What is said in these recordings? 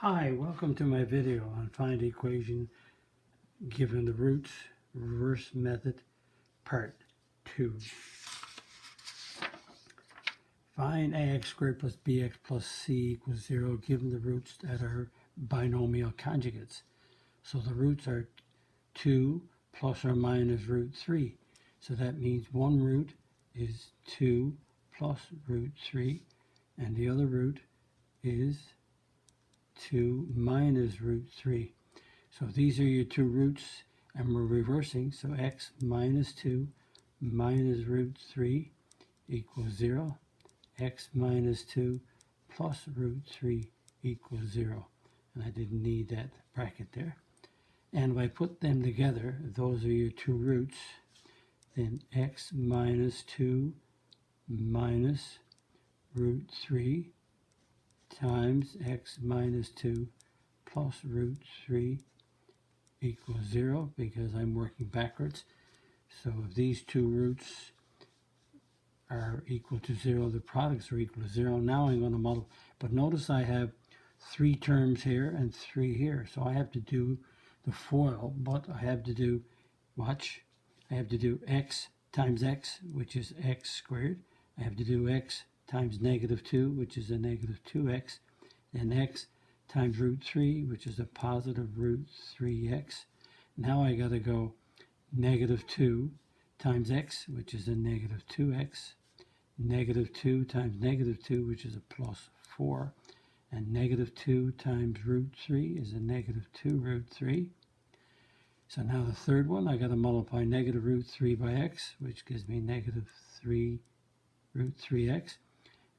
Hi, welcome to my video on find equation given the roots reverse method part 2. Find ax squared plus bx plus c equals 0 given the roots that are binomial conjugates. So the roots are 2 plus or minus root 3. So that means one root is 2 plus root 3 and the other root is 2 minus root 3. So these are your two roots, and we're reversing. So x minus 2 minus root 3 equals 0. X minus 2 plus root 3 equals 0. And I didn't need that bracket there. And if I put them together, those are your two roots. Then x minus 2 minus root 3 times x minus 2 plus root 3 equals 0 because I'm working backwards. So if these two roots are equal to 0, the products are equal to 0. Now I'm going to multiply. But notice I have 3 terms here and 3 here. So I have to do the FOIL, but I have to do, watch, I have to do x times x, which is x squared. I have to do x times negative 2, which is a negative 2x, and x times root 3, which is a positive root 3x. Now I got to go negative 2 times x, which is a negative 2x, negative 2 times negative 2, which is a plus 4, and negative 2 times root 3 is a negative 2 root 3. So now the third one, I got to multiply negative root 3 by x, which gives me negative 3 root 3x.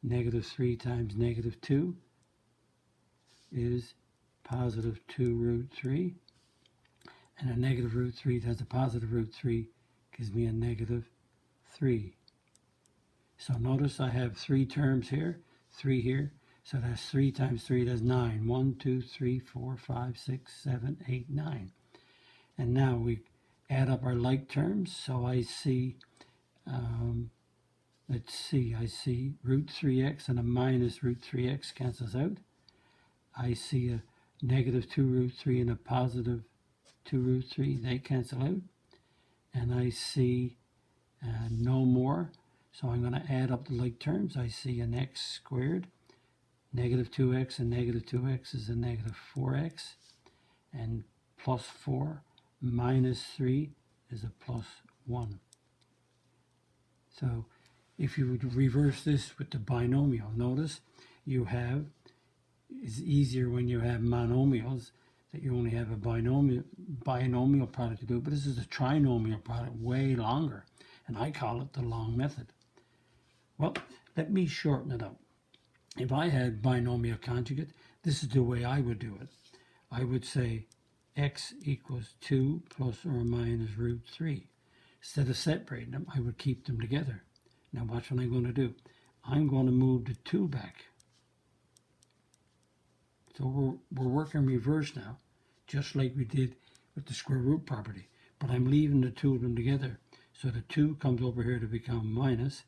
Negative 3 times negative 2 is positive 2 root 3. And a negative root 3 times a positive root 3 gives me a negative 3. So notice I have 3 terms here, 3 here. So that's 3 times 3, that's 9. 1, 2, 3, 4, 5, 6, 7, 8, 9. And now we add up our like terms. So I see, I see root 3x and a minus root 3x cancels out. I see a negative 2 root 3 and a positive 2 root 3, they cancel out. And I see no more. So I'm going to add up the like terms. I see an x squared. Negative 2x and negative 2x is a negative 4x. And plus 4 minus 3 is a plus 1. So if you would reverse this with the binomial, notice you have, it's easier when you have monomials that you only have a binomial product to do, but this is a trinomial product, way longer, and I call it the long method. Well, let me shorten it up. If I had binomial conjugate, this is the way I would do it. I would say x equals 2 plus or minus root 3. Instead of separating them, I would keep them together. Now watch what I'm going to do. I'm going to move the 2 back. So we're working reverse now, just like we did with the square root property. But I'm leaving the 2 of them together. So the 2 comes over here to become minus.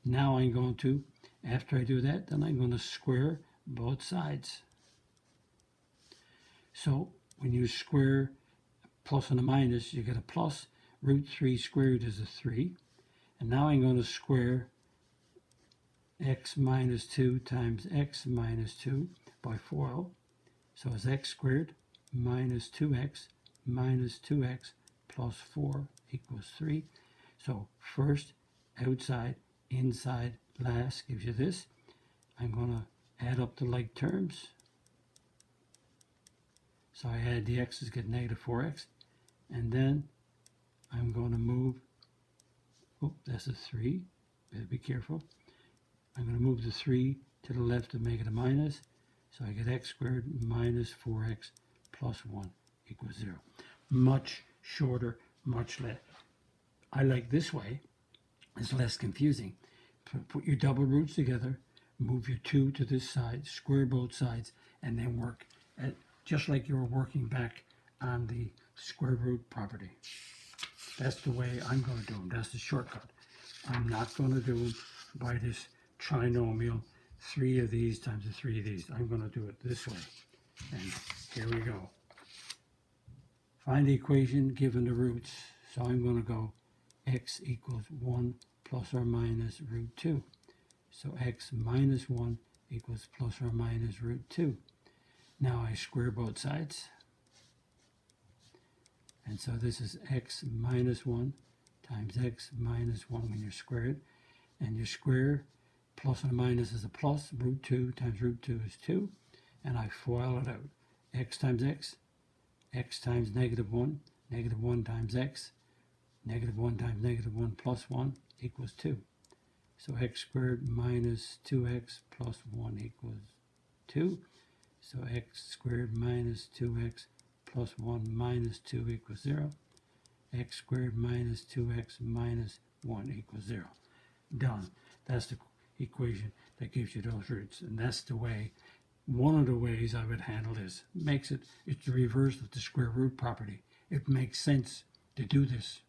Now I'm going to, after I do that, then I'm going to square both sides. So when you square a plus and a minus, you get a plus. Root 3 squared is a 3. And now I'm going to square x minus 2 times x minus 2 by 4. So it's x squared minus 2x plus 4 equals 3. So first, outside, inside, last gives you this. I'm going to add up the like terms. So I add the x's, get negative 4x. And then I'm going to move, oh, that's a 3. Better be careful. I'm going to move the 3 to the left to make it a minus. So I get x squared minus 4x plus 1 equals 0. Much shorter, much less. I like this way. It's less confusing. Put your double roots together, move your 2 to this side, square both sides, and then work just like you were working back on the square root property. That's the way I'm going to do them. That's the shortcut. I'm not going to do them by this trinomial, 3 of these times the 3 of these. I'm going to do it this way. And here we go. Find the equation given the roots. So I'm going to go x equals 1 plus or minus root 2. So x minus 1 equals plus or minus root 2. Now I square both sides. And so this is x minus 1 times x minus 1 when you square it. And you square plus or minus is a plus. Root 2 times root 2 is 2. And I FOIL it out. X times x times negative 1 times x, negative 1 times negative 1 plus 1 equals 2. So x squared minus 2x plus 1 equals 2. So x squared minus 2x plus 1 minus 2 equals 0. X squared minus 2x minus 1 equals 0. Done. That's the equation that gives you those roots. And that's the way, one of the ways I would handle this. It's the reverse of the square root property. It makes sense to do this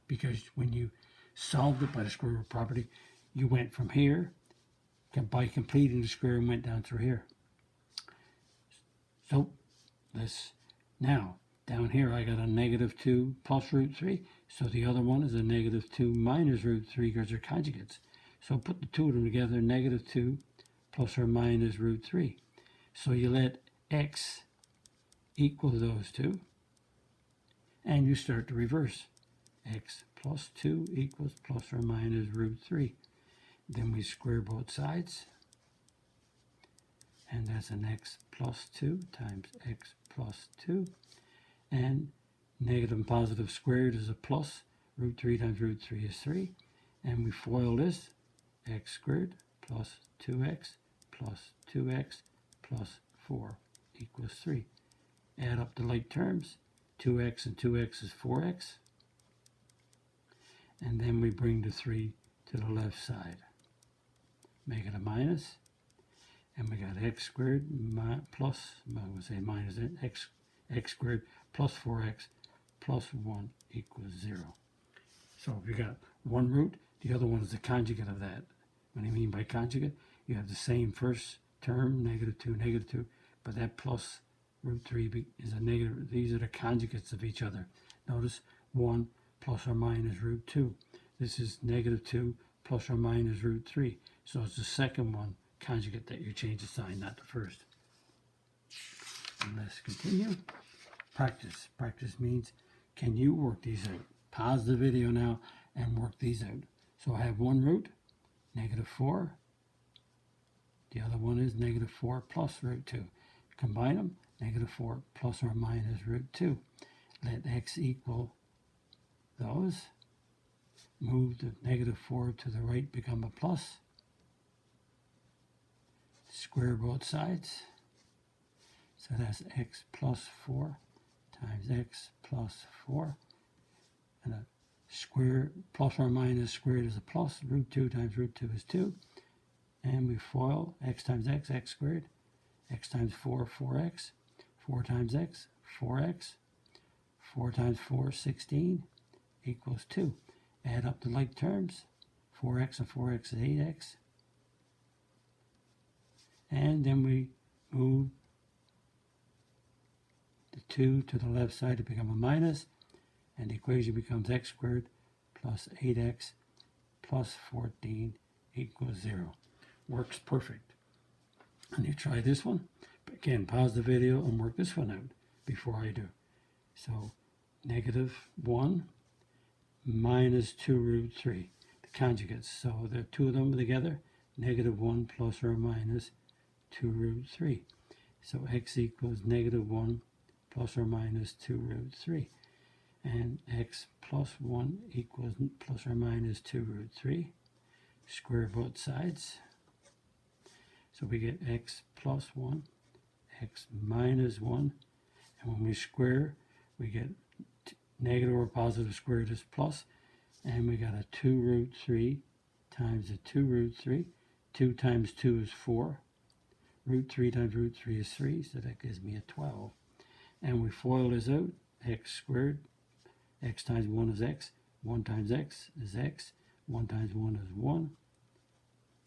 because when you solved it by the square root property, you went from here by completing the square and went down through here. So now down here I got a negative 2 plus root 3. So the other one is a negative 2 minus root 3 because they're conjugates. So put the two of them together, negative 2 plus or minus root 3. So you let x equal those two, and you start to reverse. X plus 2 equals plus or minus root 3. Then we square both sides, and that's an x plus 2 times x plus 2. And negative and positive squared is a plus. Root 3 times root 3 is 3. And we FOIL this. X squared plus 2x plus 2x plus 4 equals 3. Add up the like terms. 2x and 2x is 4x. And then we bring the 3 to the left side. Make it a minus. And we got x squared plus, I would say minus it, x squared plus 4x plus 1 equals 0. So if you got one root, the other one is the conjugate of that. What do you mean by conjugate? You have the same first term, negative 2, but that plus root 3 is a negative. These are the conjugates of each other. Notice 1 plus or minus root 2. This is negative 2 plus or minus root 3. So it's the second one conjugate that you change the sign, not the first. And let's continue. Practice. Practice means, can you work these out? Pause the video now and work these out. So I have one root, negative 4. The other one is negative 4 plus root 2. Combine them, negative 4 plus or minus root 2. Let x equal those. Move the negative 4 to the right, become a plus. Square both sides. So that's x plus 4 times x plus 4. And a square, plus or minus squared is a plus. Root 2 times root 2 is 2. And we FOIL x times x, x squared. X times 4, 4x. 4 times x, 4x. 4 times 4, 16 equals 2. Add up the like terms. 4x and 4x is 8x. And then we move the 2 to the left side to become a minus. And the equation becomes x squared plus 8x plus 14 equals 0. Works perfect. And you try this one. But again, pause the video and work this one out before I do. So negative 1 minus 2 root 3. The conjugates. So the two of them together. Negative 1 plus or minus 2 root 3. So x equals negative 1 plus or minus 2 root 3. And x plus 1 equals plus or minus 2 root 3. Square both sides. So we get x plus 1, x minus 1. And when we square, we get negative or positive squared is plus. And we got a 2 root 3 times a 2 root 3. 2 times 2 is 4. Root 3 times root 3 is 3, so that gives me a 12. And we FOIL this out. X squared. X times 1 is x. 1 times x is x. 1 times 1 is 1.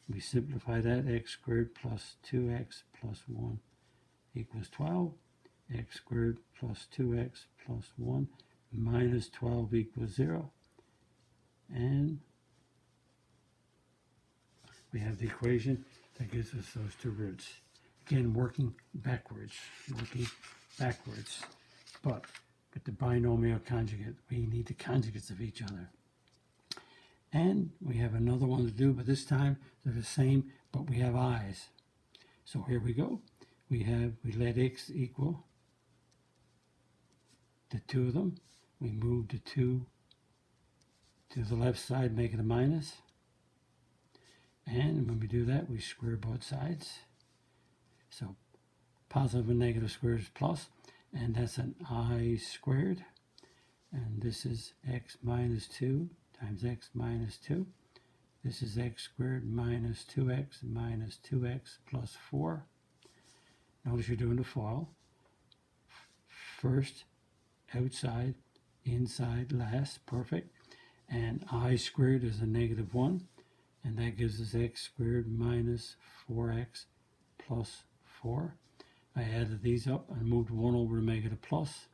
We simplify that. X squared plus 2x plus 1 equals 12. X squared plus 2x plus 1 minus 12 equals 0. And we have the equation that gives us those two roots. Again, working backwards. But with the binomial conjugate, we need the conjugates of each other. And we have another one to do, but this time they're the same, but we have i's. So here we go. We let x equal the two of them. We move the 2 to the left side, make it a minus. And when we do that, we square both sides. So positive and negative squared is plus, and that's an I squared. And this is x minus 2 times x minus 2. This is x squared minus 2x minus 2x plus 4. Notice you're doing the FOIL. First, outside, inside, last, perfect. And I squared is a negative 1. And that gives us x squared minus 4x plus 4. I added these up and moved 1 over to make it a plus.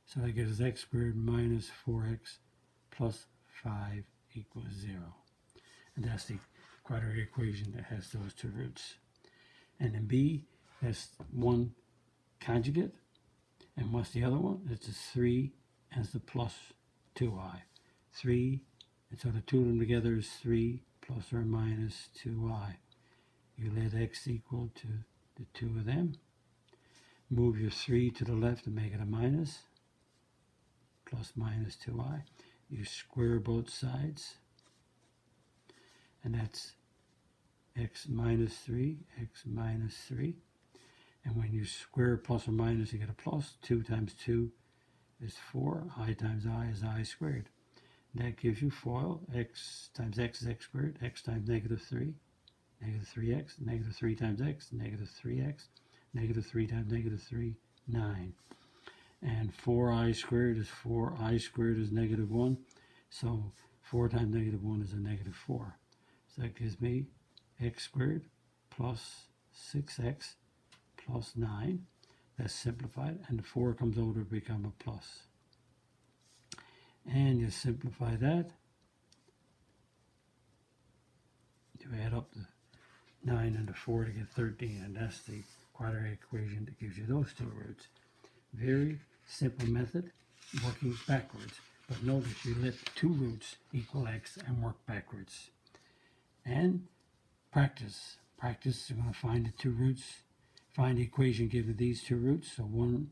So that gives us x squared minus 4x plus 5 equals 0. And that's the quadratic equation that has those two roots. And in B, that's one conjugate. And what's the other one? It's a 3 and it's the plus 2i. 3, and so the two of them together is 3 plus or minus 2i. You let x equal to the two of them. Move your 3 to the left and make it a minus. Plus minus 2i. You square both sides. And that's x minus 3, x minus 3. And when you square plus or minus, you get a plus. 2 times 2 is 4. I times I is I squared. That gives you FOIL. X times x is x squared. X times negative 3. Negative 3x. Negative 3 times x. Negative 3x. Negative 3 times negative 3. 9. And 4i squared is 4i squared is negative 1. So 4 times negative 1 is a negative 4. So that gives me x squared plus 6x plus 9. That's simplified. And the 4 comes over to become a plus. And you simplify that. You add up the 9 and the 4 to get 13. And that's the quadratic equation that gives you those two roots. Very simple method, working backwards. But notice you let two roots equal x and work backwards. And practice. Practice, you're going to find the two roots. Find the equation given these two roots. So one,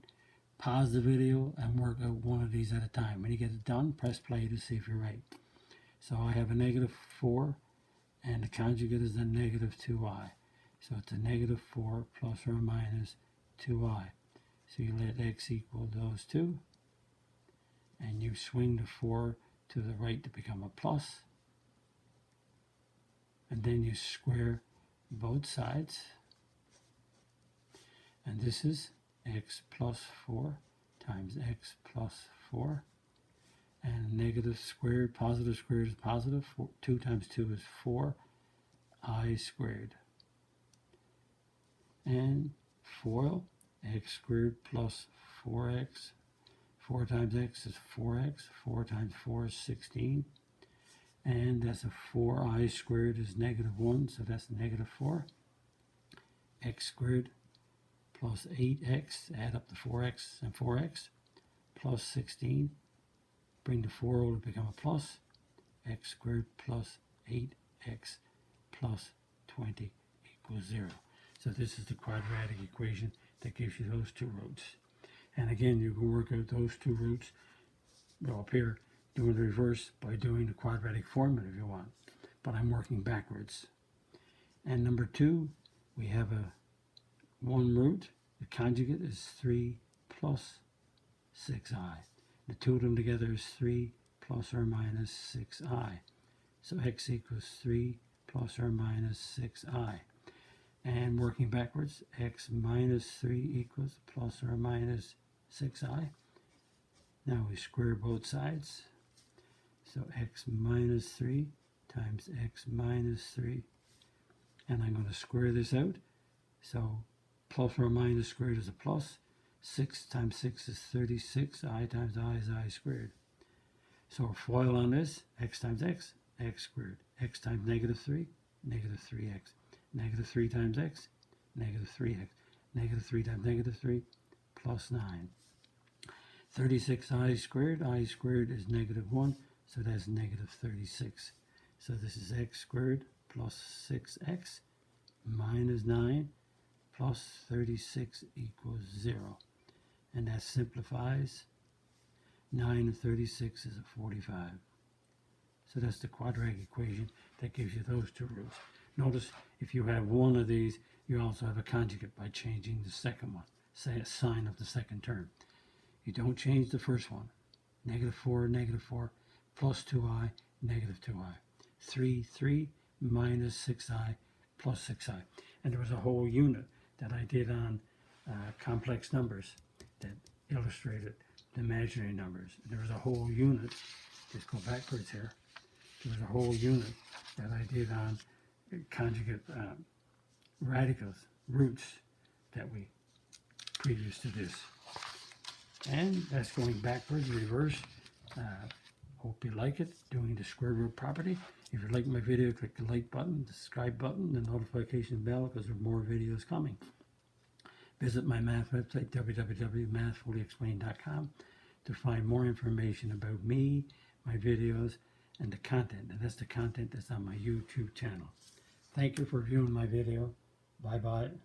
pause the video and work out one of these at a time. When you get it done, press play to see if you're right. So I have a negative 4 and the conjugate is a negative 2i. So it's a negative 4 plus or minus 2i. So you let x equal those two, and you swing the 4 to the right to become a plus, and then you square both sides, and this is x plus 4 times x plus 4, and negative squared, positive squared is positive. 2 times 2 is 4, I squared, and FOIL. X squared plus 4x. 4 times x is 4x. 4 times 4 is 16. And that's a 4i squared is negative 1, so that's negative 4. X squared plus 8x, add up the 4x and 4x, plus 16. Bring the 4 over to become a plus. X squared plus 8x plus 20 equals 0. So this is the quadratic equation that gives you those two roots. And again, you can work out those two roots up here, doing the reverse by doing the quadratic formula if you want. But I'm working backwards. And number 2, we have a one root. The conjugate is 3 plus 6i. The two of them together is 3 plus or minus 6i. So x equals 3 plus or minus 6i. And working backwards, x minus 3 equals plus or minus 6i. Now we square both sides. So x minus 3 times x minus 3. And I'm going to square this out. So plus or minus squared is a plus. 6 times 6 is 36. I times I is I squared. So our FOIL on this, x times x squared. X times negative 3, negative 3x. Negative 3 times x, negative 3x. Negative 3 times negative 3, plus 9. 36i squared is negative 1, so that's negative 36. So this is x squared plus 6x minus 9 plus 36 equals 0. And that simplifies. 9 and 36 is a 45. So that's the quadratic equation that gives you those two roots. Notice if you have one of these, you also have a conjugate by changing the second one, say a sign of the second term. You don't change the first one. Negative 4, plus 2i, negative 2i. 3 minus 6i, plus 6i. And there was a whole unit that I did on complex numbers that illustrated the imaginary numbers. There was a whole unit, just go backwards here, there was a whole unit that I did on conjugate radicals, roots, that we, previous to this. And that's going backwards, reverse. Hope you like it, doing the square root property. If you like my video, click the like button, the subscribe button, the notification bell, because there are more videos coming. Visit my math website, www.mathfullyexplained.com, to find more information about me, my videos, and the content. And that's the content that's on my YouTube channel. Thank you for viewing my video. Bye-bye.